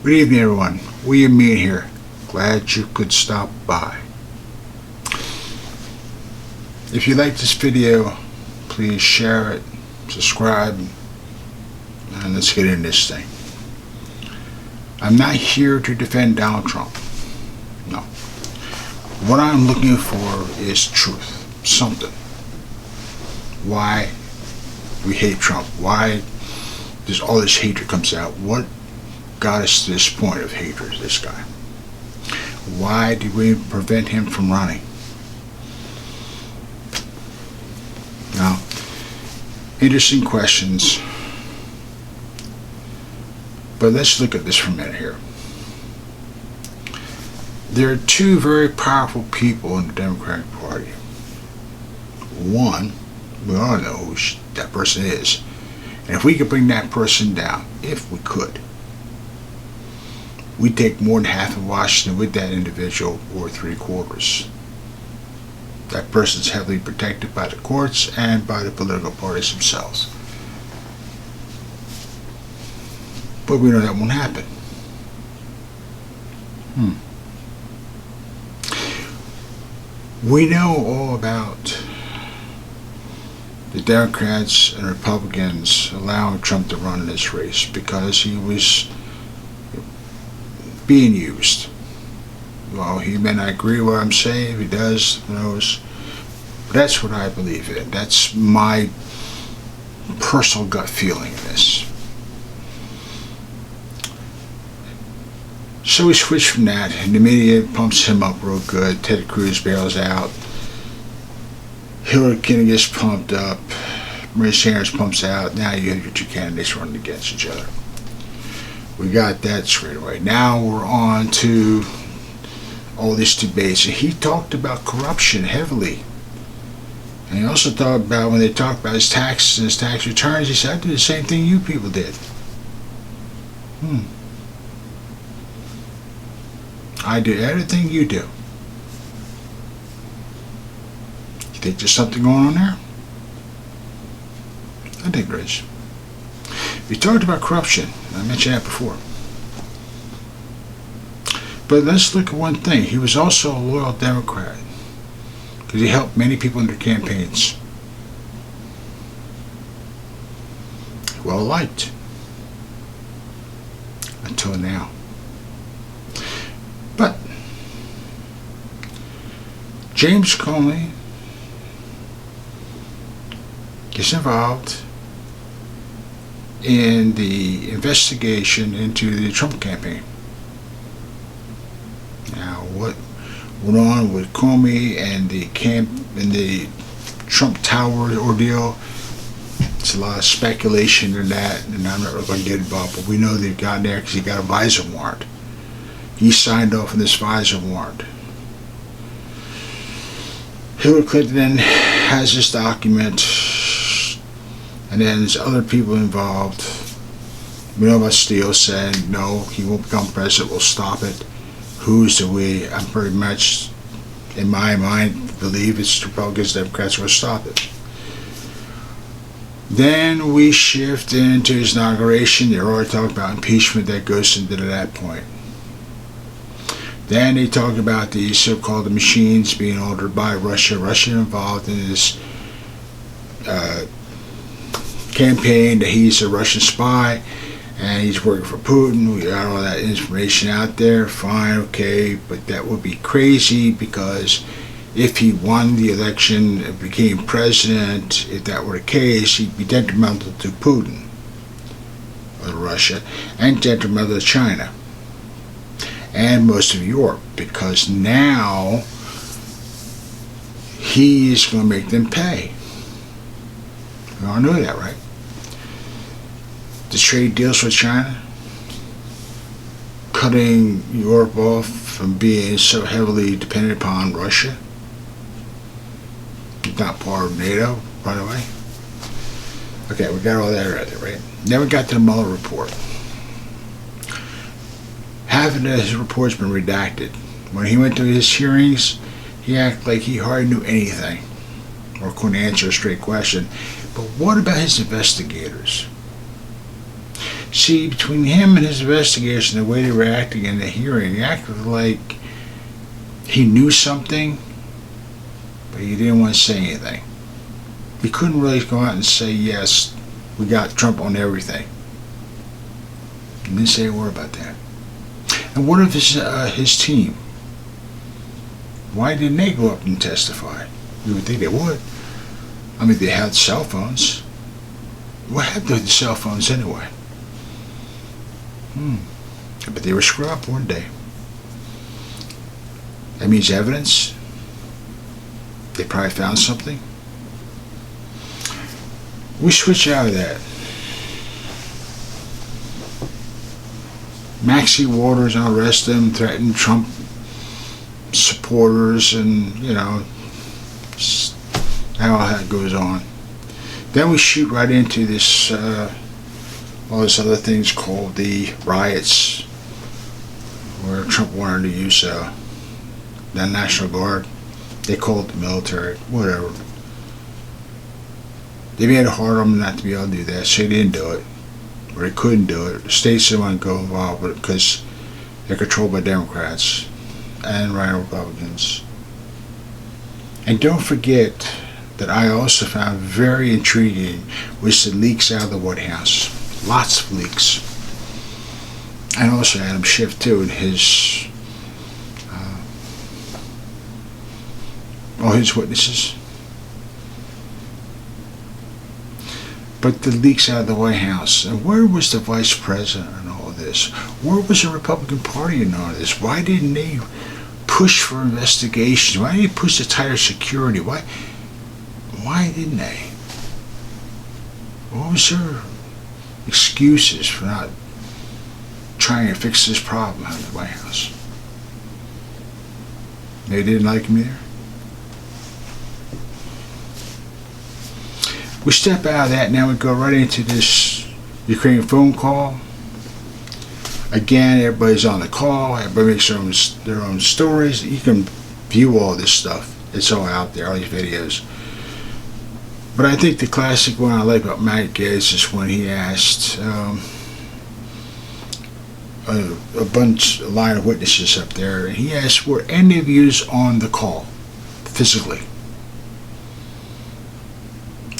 Good evening, everyone. William Mean here. Glad you could stop by. If you like this video, please share it, subscribe, and let's get into this thing. I'm not here to defend Donald Trump. No. What I'm looking for is truth. Something. Why we hate Trump. Why there's all this hatred comes out. What got us to this point of hatred, this guy? Why did we prevent him from running? Now, interesting questions. But let's look at this for a minute here. There are two very powerful people in the Democratic Party. One, we all know who that person is. And if we could bring that person down, if we could, we'd take more than half of Washington with that individual, or 3/4. That person's heavily protected by the courts and by the political parties themselves. But we know that won't happen. We know all about the Democrats and Republicans allowing Trump to run in this race because he was being used. Well, he may not agree with what I'm saying. If he does, who knows? But that's what I believe in. That's my personal gut feeling in this. So we switch from that, and the media pumps him up real good. Ted Cruz bails out. Hillary Clinton gets pumped up. Bernie Sanders pumps out. Now you have your two candidates running against each other. We got that straight away. Now we're on to all these debates. And he talked about corruption heavily. And he also talked about, when they talked about his taxes and his tax returns, he said, I did the same thing you people did. I did everything you do. You think there's something going on there? I think there is. We talked about corruption. I mentioned that before. But let's look at one thing. He was also a loyal Democrat because he helped many people in their campaigns. Well liked. Until now. But James Comey gets involved in the investigation into the Trump campaign. Now, what went on with Comey and the Trump Tower ordeal? It's a lot of speculation in that, and I'm not really going to get involved. But we know they've gotten there because he got a FISA warrant. He signed off on this FISA warrant. Hillary Clinton then has this document, and then there's other people involved. We know about Steele saying, no, he won't become president, we'll stop it. Who's the we? I'm pretty much, in my mind, believe it's Republicans, Democrats will stop it. Then we shift into his inauguration. They're already talking about impeachment that goes into that point. Then they talk about the so-called machines being ordered by Russia. Russia involved in this campaign that he's a Russian spy and he's working for Putin. We got all that information out there. Fine, okay, but that would be crazy because if he won the election and became president, if that were the case, he'd be detrimental to Putin or Russia and detrimental to China and most of Europe, because now he is going to make them pay. We all know that, right? The trade deals with China, cutting Europe off from being so heavily dependent upon Russia. Not part of NATO, by the way. Okay, we got all that right there, right? Then we got to the Mueller report. Half of his report's been redacted. When he went to his hearings, he acted like he hardly knew anything or couldn't answer a straight question. But what about his investigators? See, between him and his investigation, the way they were acting in the hearing, he acted like he knew something, but he didn't want to say anything. He couldn't really go out and say, yes, we got Trump on everything. He didn't say a word about that. And what of his team? Why didn't they go up and testify? You would think they would. I mean, they had cell phones. What happened to the cell phones anyway? But they were scrubbed one day. That means evidence. They probably found something. We switch out of that. Maxie Waters and all the rest of them threatened Trump supporters, and how all that goes on. Then we shoot right into this all these other things called the riots, where Trump wanted to use the National Guard. They call it the military, whatever. They made it hard on them not to be able to do that, so they didn't do it, or they couldn't do it. The states didn't want to go involved with it because they're controlled by Democrats and Rhino Republicans. And don't forget that I also found very intriguing was the leaks out of the White House. Lots of leaks. And also Adam Schiff too, and his witnesses. But the leaks out of the White House, and where was the vice president in all of this? Where was the Republican Party in all of this? Why didn't they push for investigations? Why didn't they push the tighter security? Why didn't they? What was their excuses for not trying to fix this problem out of the White House? They didn't like him either. We step out of that, now we go right into this Ukraine phone call. Again, everybody's on the call, everybody makes their own stories. You can view all this stuff. It's all out there, all these videos. But I think the classic one I like about Mike Gaetz is when he asked a line of witnesses up there, and he asked, were any of yous on the call, physically?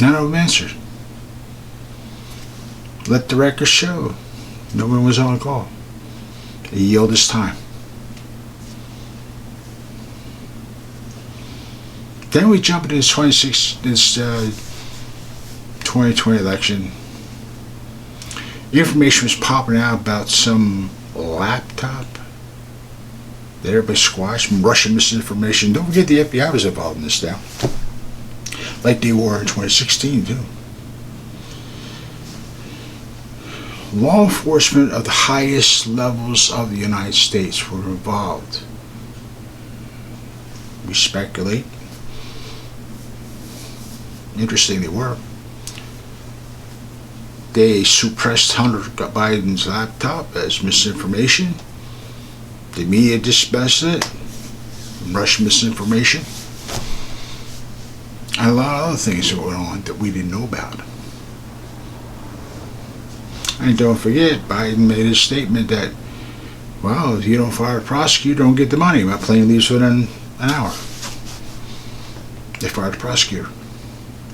None of them answered. Let the record show. No one was on the call. He yielded his time. Then we jump into this 2020 election. Information was popping out about some laptop that everybody squashed, Russian misinformation. Don't forget the FBI was involved in this now, like they were in 2016 too. Law enforcement of the highest levels of the United States were involved. We speculate. Interesting, they were. They suppressed Hunter Biden's laptop as misinformation. The media dismissed it, Russian misinformation. And a lot of other things going on that we didn't know about. And don't forget, Biden made a statement that, well, if you don't fire a prosecutor, don't get the money. My plane leaves within an hour. They fired the prosecutor.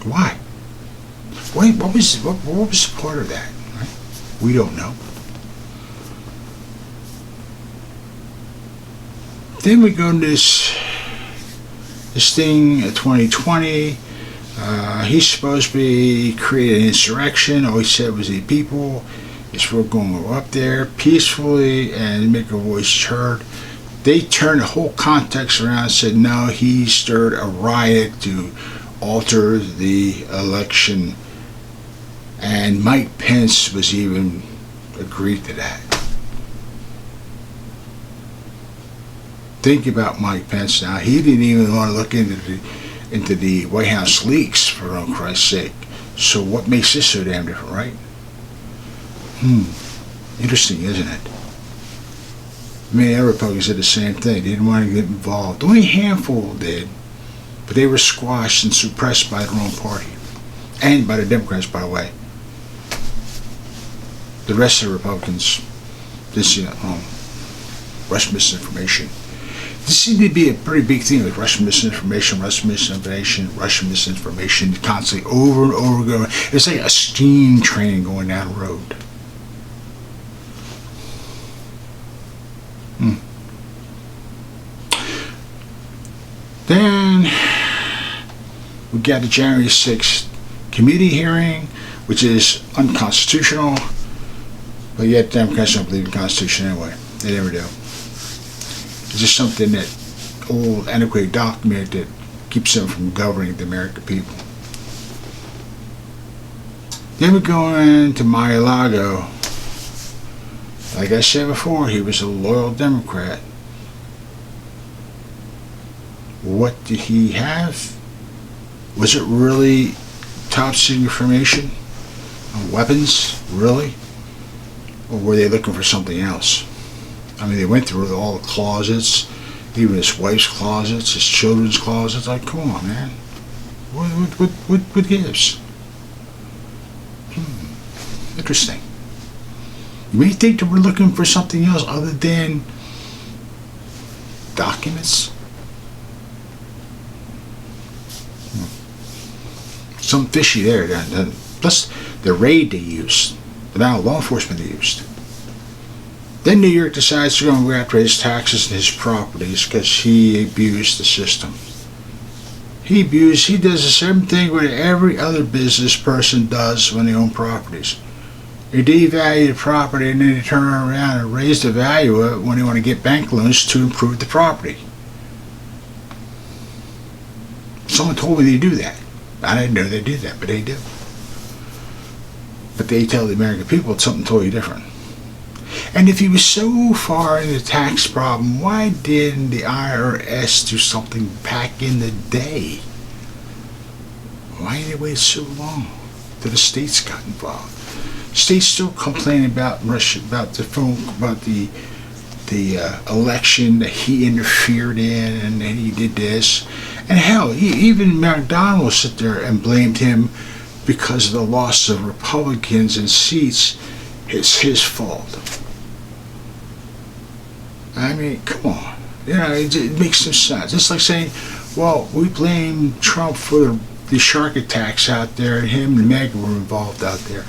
Why? Wait, what was the part of that? Right? We don't know. Then we go into this thing, 2020. He's supposed to be creating an insurrection. All he said was the people. We're going to go up there peacefully and make our voices heard. They turned the whole context around and said, no, he stirred a riot to alter the election. And Mike Pence was even agreed to that. Think about Mike Pence now. He didn't even want to look into the White House leaks, for Christ's sake. So what makes this so damn different, right? Interesting, isn't it? Many other Republicans did the same thing. They didn't want to get involved. Only a handful did, but they were squashed and suppressed by their own party. And by the Democrats, by the way. the rest of the Republicans, this, Russian misinformation. This seemed to be a pretty big thing, like Russian misinformation, constantly over and over again. It's like a steam train going down the road. Then we got the January 6th committee hearing, which is unconstitutional, but yet Democrats don't believe in the Constitution anyway. They never do. It's just something that old, antiquated document that keeps them from governing the American people. Then we go into Mar-a-Lago. Like I said before, he was a loyal Democrat. What did he have? Was it really top secret information on weapons? Really? Or were they looking for something else? I mean, they went through all the closets, even his wife's closets, his children's closets. Like, come on, man. What gives? Interesting. You may think that we're looking for something else other than documents. Something fishy there. Plus, the raid they used, the amount of law enforcement they used. Then New York decides to go after his taxes and his properties because he abused the system. He does the same thing what every other business person does when they own properties. They devalue the property and then they turn around and raise the value of it when they want to get bank loans to improve the property. Someone told me they do that. I didn't know they did that, but they do. But they tell the American people it's something totally different. And if he was so far in the tax problem, why didn't the IRS do something back in the day? Why did they wait so long till the states got involved? States still complaining about Russia, about the election that he interfered in, and then he did this. And hell, even McDonald's sit there and blamed him because of the loss of Republicans and seats. It's his fault. I mean, come on. It makes no sense. It's like saying, well, we blame Trump for the shark attacks out there, and him and Meg were involved out there.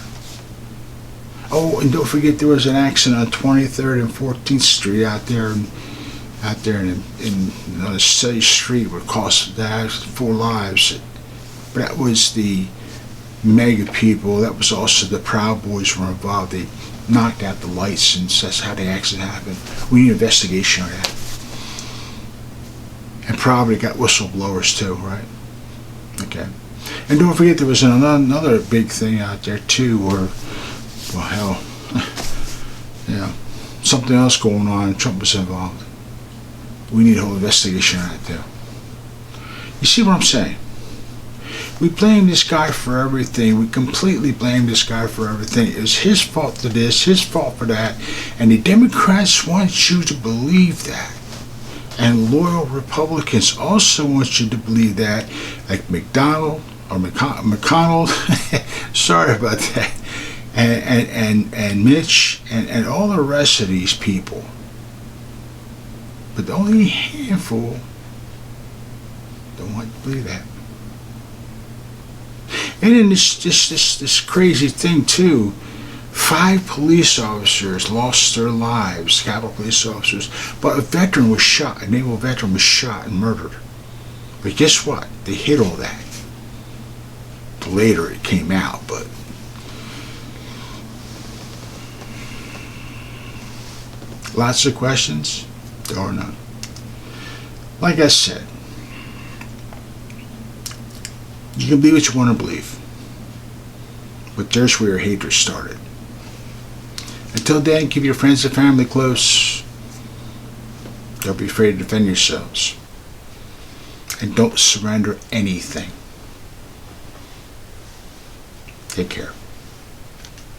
Oh, and don't forget there was an accident on 23rd and 14th Street out there in a city street where cost that 4 lives. But that was the mega people. That was also the Proud Boys were involved. They knocked out the lights, and that's how the accident happened. We need an investigation on that. And probably got whistleblowers too, right? Okay. And don't forget there was another big thing out there too where, well, hell, something else going on. Trump was involved. We need a whole investigation on it too. You see what I'm saying? We blame this guy for everything. We completely blame this guy for everything. It was his fault to this, his fault for that. And the Democrats want you to believe that. And loyal Republicans also want you to believe that, like McConnell, sorry about that, and Mitch, and all the rest of these people. But only a handful don't want to believe that. And then this crazy thing too, 5 police officers lost their lives, Capitol police officers, but a veteran was shot, a naval veteran was shot and murdered. But guess what? They hid all that. Later it came out, but lots of questions, there are none. Like I said, you can believe what you want to believe, but there's where your hatred started. Until then, keep your friends and family close. Don't be afraid to defend yourselves. And don't surrender anything. Take care.